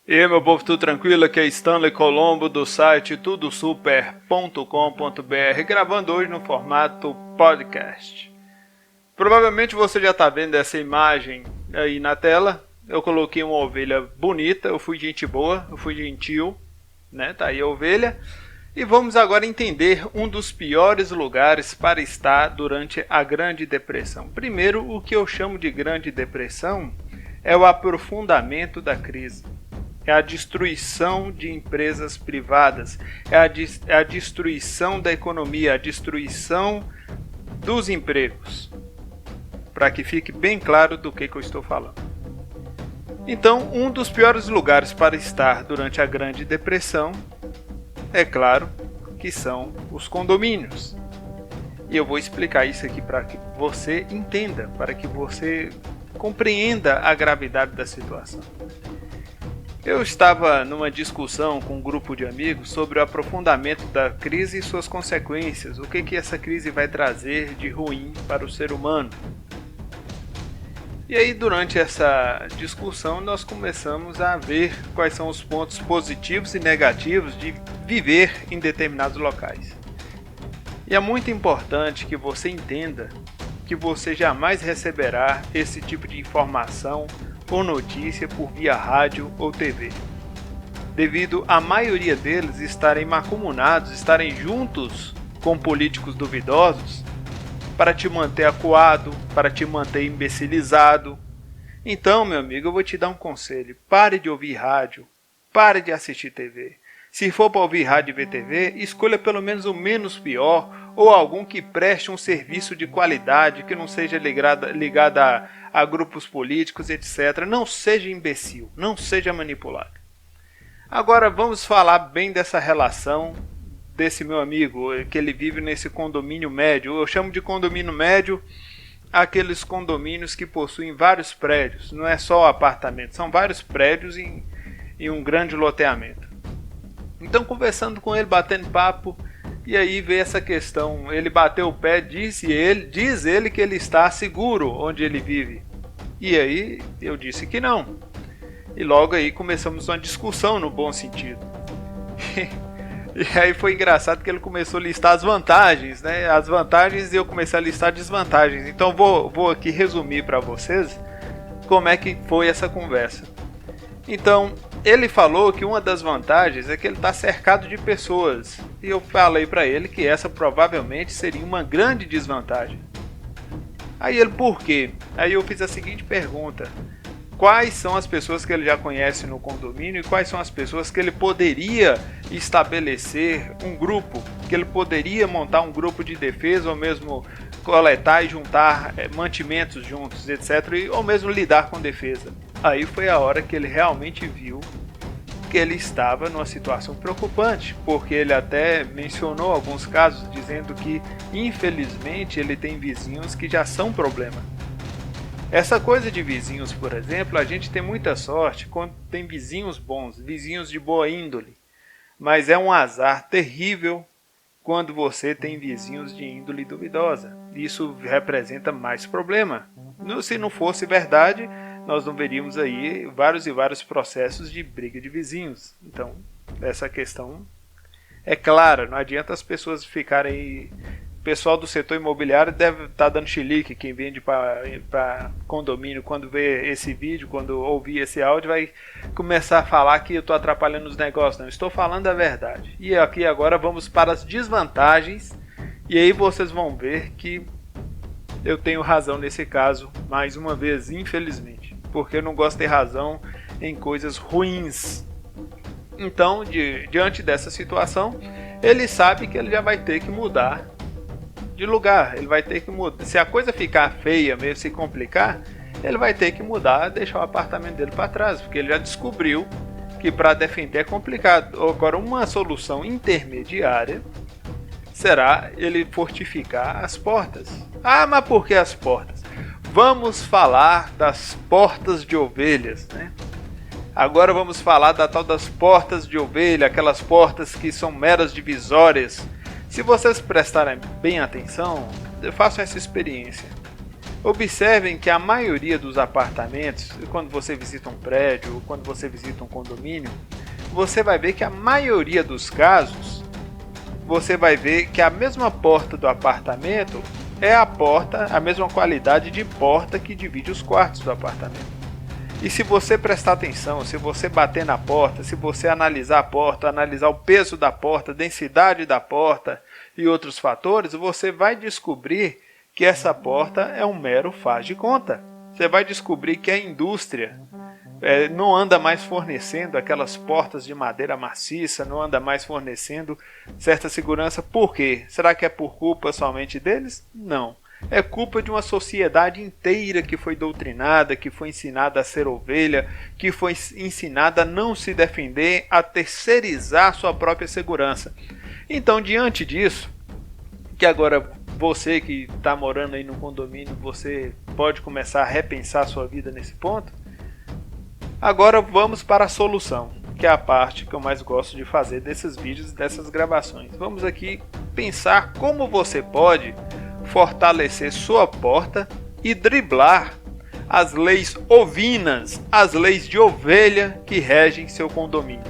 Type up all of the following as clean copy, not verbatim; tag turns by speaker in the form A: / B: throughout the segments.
A: E aí, meu povo, tudo tranquilo? Aqui é Stanley Colombo do site tudosuper.com.br, gravando hoje no formato podcast. Provavelmente você já está vendo essa imagem aí na tela. Eu coloquei uma ovelha bonita, eu fui gente boa, eu fui gentil, né? Tá aí a ovelha. E vamos agora entender um dos piores lugares para estar durante a Grande Depressão. Primeiro, o que eu chamo de Grande Depressão é o aprofundamento da crise. É a destruição de empresas privadas, é a destruição da economia, a destruição dos empregos. Para que fique bem claro do que eu estou falando. Então, um dos piores lugares para estar durante a Grande Depressão, é claro, que são os condomínios. E eu vou explicar isso aqui para que você entenda, para que você compreenda a gravidade da situação. Eu estava numa discussão com um grupo de amigos sobre o aprofundamento da crise e suas consequências, o que essa crise vai trazer de ruim para o ser humano. E aí, durante essa discussão, nós começamos a ver quais são os pontos positivos e negativos de viver em determinados locais. E é muito importante que você entenda que você jamais receberá esse tipo de informação ou notícia por via rádio ou TV, devido a maioria deles estarem mancomunados, estarem juntos com políticos duvidosos para te manter acuado, para te manter imbecilizado. Então, meu amigo, eu vou te dar um conselho: pare de ouvir rádio, pare de assistir TV. Se for para ouvir rádio e ver TV, escolha pelo menos o menos pior ou algum que preste um serviço de qualidade, que não seja ligado a grupos políticos, etc. Não seja imbecil, não seja manipulado. Agora vamos falar bem dessa relação desse meu amigo, que ele vive nesse condomínio médio. Eu chamo de condomínio médio aqueles condomínios que possuem vários prédios, não é só apartamento, são vários prédios em um grande loteamento. Então, conversando com ele, batendo papo, e aí veio essa questão. Ele bateu o pé, diz ele que ele está seguro onde ele vive. E aí eu disse que não. E logo aí começamos uma discussão no bom sentido. E aí foi engraçado que ele começou a listar as vantagens, né? As vantagens, e eu comecei a listar desvantagens. Então vou aqui resumir para vocês como é que foi essa conversa. Então, ele falou que uma das vantagens é que ele está cercado de pessoas. E eu falei para ele que essa provavelmente seria uma grande desvantagem. Aí ele, por quê? Aí eu fiz a seguinte pergunta: quais são as pessoas que ele já conhece no condomínio e quais são as pessoas que ele poderia estabelecer um grupo, que ele poderia montar um grupo de defesa ou mesmo coletar e juntar mantimentos juntos, etc. Ou mesmo lidar com defesa. Aí foi a hora que ele realmente viu que ele estava numa situação preocupante, porque ele até mencionou alguns casos dizendo que, infelizmente, ele tem vizinhos que já são problema. Essa coisa de vizinhos, por exemplo, a gente tem muita sorte quando tem vizinhos bons, vizinhos de boa índole, mas é um azar terrível quando você tem vizinhos de índole duvidosa. Isso representa mais problema. Se não fosse verdade, nós não veríamos aí vários e vários processos de briga de vizinhos. Então, essa questão é clara, não adianta as pessoas ficarem... O pessoal do setor imobiliário deve estar dando chilique, quem vende para condomínio, quando vê esse vídeo, quando ouvir esse áudio, vai começar a falar que eu estou atrapalhando os negócios. Não, estou falando a verdade. E aqui agora vamos para as desvantagens, e aí vocês vão ver que eu tenho razão nesse caso, mais uma vez, infelizmente, porque eu não gosto de ter razão em coisas ruins. Então, diante dessa situação, ele sabe que ele já vai ter que mudar de lugar, ele vai ter que mudar. Se a coisa ficar feia, mesmo se complicar, ele vai ter que mudar, deixar o apartamento dele para trás, porque ele já descobriu que para defender é complicado. Agora, uma solução intermediária será ele fortificar as portas. Ah, mas por que as portas? Vamos falar das portas de ovelhas, né? Agora vamos falar da tal das portas de ovelha, aquelas portas que são meras divisórias. Se vocês prestarem bem atenção, façam essa experiência. Observem que a maioria dos apartamentos, quando você visita um prédio ou quando você visita um condomínio, você vai ver que a maioria dos casos, você vai ver que a mesma porta do apartamento é a mesma qualidade de porta que divide os quartos do apartamento. E se você prestar atenção, se você bater na porta, se você analisar a porta, analisar o peso da porta, densidade da porta e outros fatores, você vai descobrir que essa porta é um mero faz de conta. Você vai descobrir que a indústria não anda mais fornecendo aquelas portas de madeira maciça, não anda mais fornecendo certa segurança. Por quê? Será que é por culpa somente deles? Não. É culpa de uma sociedade inteira que foi doutrinada, que foi ensinada a ser ovelha, que foi ensinada a não se defender, a terceirizar sua própria segurança. Então, diante disso, que agora você que está morando aí no condomínio, você pode começar a repensar a sua vida nesse ponto. Agora vamos para a solução, que é a parte que eu mais gosto de fazer desses vídeos, dessas gravações. Vamos aqui pensar como você pode fortalecer sua porta e driblar as leis ovinas, as leis de ovelha que regem seu condomínio.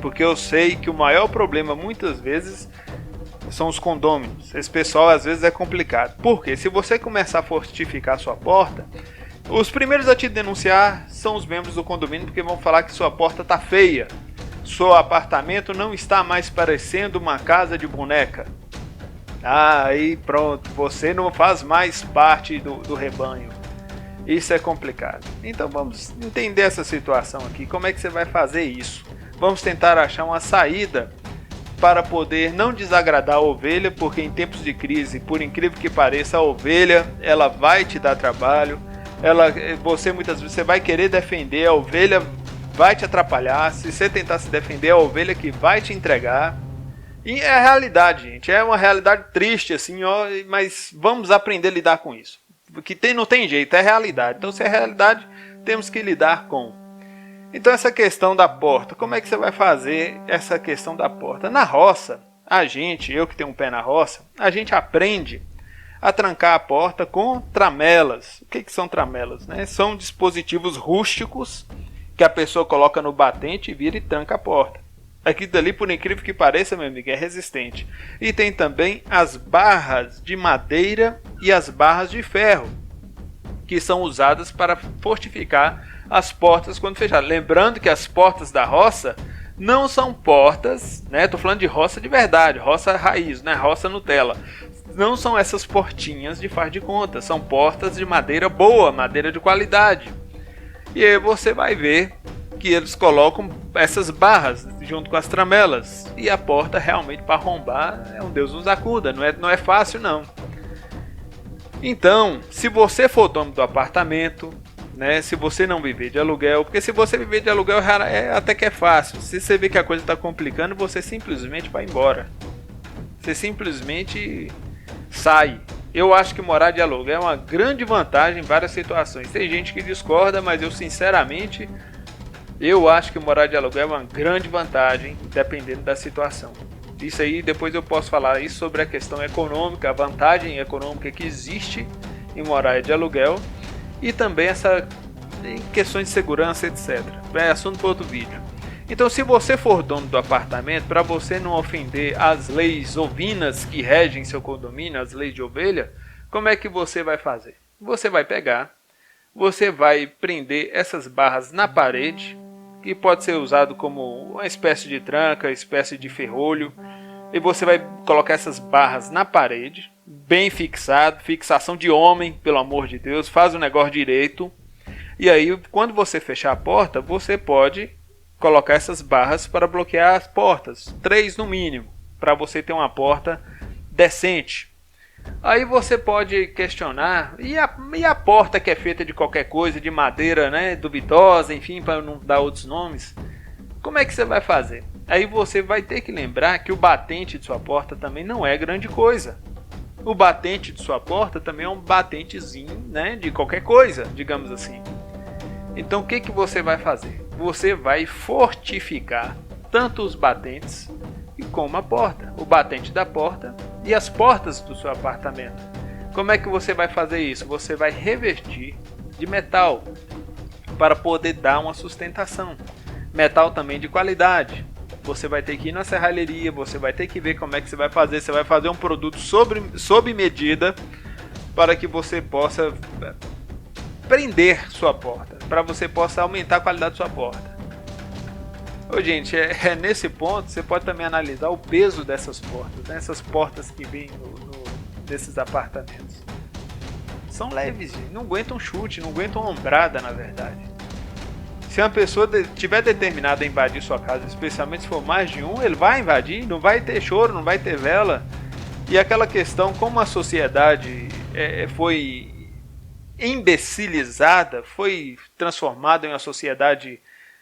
A: Porque eu sei que o maior problema muitas vezes são os condôminos. Esse pessoal às vezes é complicado. Porque se você começar a fortificar sua porta, os primeiros a te denunciar são os membros do condomínio, porque vão falar que sua porta está feia. Seu apartamento não está mais parecendo uma casa de boneca. Aí pronto, você não faz mais parte do rebanho. Isso é complicado. Então vamos entender essa situação aqui. Como é que você vai fazer isso? Vamos tentar achar uma saída para poder não desagradar a ovelha, porque em tempos de crise, por incrível que pareça, a ovelha ela vai te dar trabalho. Você muitas vezes você vai querer defender, a ovelha vai te atrapalhar. Se você tentar se defender, a ovelha que vai te entregar. E é a realidade, gente. É uma realidade triste, assim, ó, mas vamos aprender a lidar com isso. Porque não tem jeito, é realidade. Então, se é realidade, temos que lidar com. Então, essa questão da porta, como é que você vai fazer essa questão da porta? Na roça, eu que tenho um pé na roça, a gente aprende a trancar a porta com tramelas. O que são tramelas? Né? São dispositivos rústicos que a pessoa coloca no batente e vira e tranca a porta. Aquilo dali, por incrível que pareça, meu amigo, é resistente. E tem também as barras de madeira e as barras de ferro, que são usadas para fortificar as portas quando fechadas. Lembrando que as portas da roça não são portas, né? Estou falando de roça de verdade, roça raiz, né? Roça Nutella. Não são essas portinhas de faz de conta, são portas de madeira boa, madeira de qualidade. E aí você vai ver que eles colocam essas barras junto com as tramelas. E a porta realmente para arrombar é um Deus nos acuda, não é fácil não. Então, se você for dono do apartamento, né, se você não viver de aluguel, porque se você viver de aluguel até que é fácil. Se você vê que a coisa está complicando, você simplesmente vai embora. Você simplesmente sai. Eu acho que morar de aluguel é uma grande vantagem em várias situações. Tem gente que discorda, mas eu sinceramente acho que morar de aluguel é uma grande vantagem, dependendo da situação. Isso aí, depois eu posso falar isso sobre a questão econômica, a vantagem econômica que existe em morar de aluguel e também essa questões de segurança, etc. É assunto para outro vídeo. Então, se você for dono do apartamento, para você não ofender as leis ovinas que regem seu condomínio, as leis de ovelha, como é que você vai fazer? Você vai pegar, você vai prender essas barras na parede, que pode ser usado como uma espécie de tranca, espécie de ferrolho, e você vai colocar essas barras na parede, bem fixado, fixação de homem, pelo amor de Deus, faz o negócio direito, e aí quando você fechar a porta, você pode colocar essas barras para bloquear as portas, 3 no mínimo, para você ter uma porta decente. Aí você pode questionar, e a porta que é feita de qualquer coisa, de madeira, né, duvidosa, enfim, para não dar outros nomes, como é que você vai fazer? Aí você vai ter que lembrar que o batente de sua porta também não é grande coisa. O batente de sua porta também é um batentezinho, né, de qualquer coisa, digamos assim. Então o que você vai fazer? Você vai fortificar tanto os batentes como a porta, o batente da porta e as portas do seu apartamento, Como é que você vai fazer isso? Você vai revestir de metal para poder dar uma sustentação. Metal também de qualidade. Você vai ter que ir na serralheria, você vai ter que ver como é que você vai fazer. Você vai fazer um produto sob medida para que você possa prender sua porta, para você possa aumentar a qualidade da sua porta. Ô, gente, nesse ponto você pode também analisar o peso dessas portas, né? Essas portas que vêm nesses apartamentos. São leves, gente. Não aguentam chute, não aguentam ombrada, na verdade. Se uma pessoa tiver determinada a invadir sua casa, especialmente se for mais de um, ele vai invadir, não vai ter choro, não vai ter vela. E aquela questão, como a sociedade foi imbecilizada, foi transformada em uma sociedade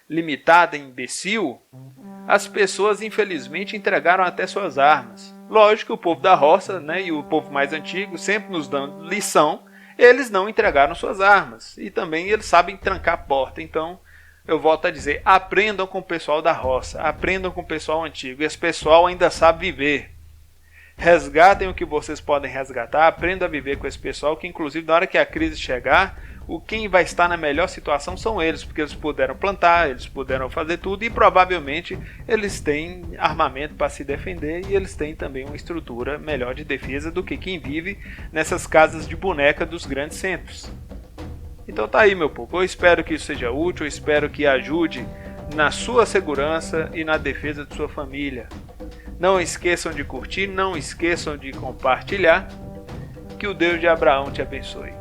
A: limitada em imbecil, as pessoas infelizmente entregaram até suas armas. Lógico que o povo da roça, né, e o povo mais antigo, sempre nos dando lição, eles não entregaram suas armas. E também eles sabem trancar a porta. Então, eu volto a dizer, aprendam com o pessoal da roça, aprendam com o pessoal antigo. Esse pessoal ainda sabe viver. Resgatem o que vocês podem resgatar, aprendam a viver com esse pessoal, que inclusive na hora que a crise chegar, quem vai estar na melhor situação são eles, porque eles puderam plantar, eles puderam fazer tudo e provavelmente eles têm armamento para se defender e eles têm também uma estrutura melhor de defesa do que quem vive nessas casas de boneca dos grandes centros. Então tá aí, meu povo, eu espero que isso seja útil, eu espero que ajude na sua segurança e na defesa de sua família. Não esqueçam de curtir, não esqueçam de compartilhar. Que o Deus de Abraão te abençoe.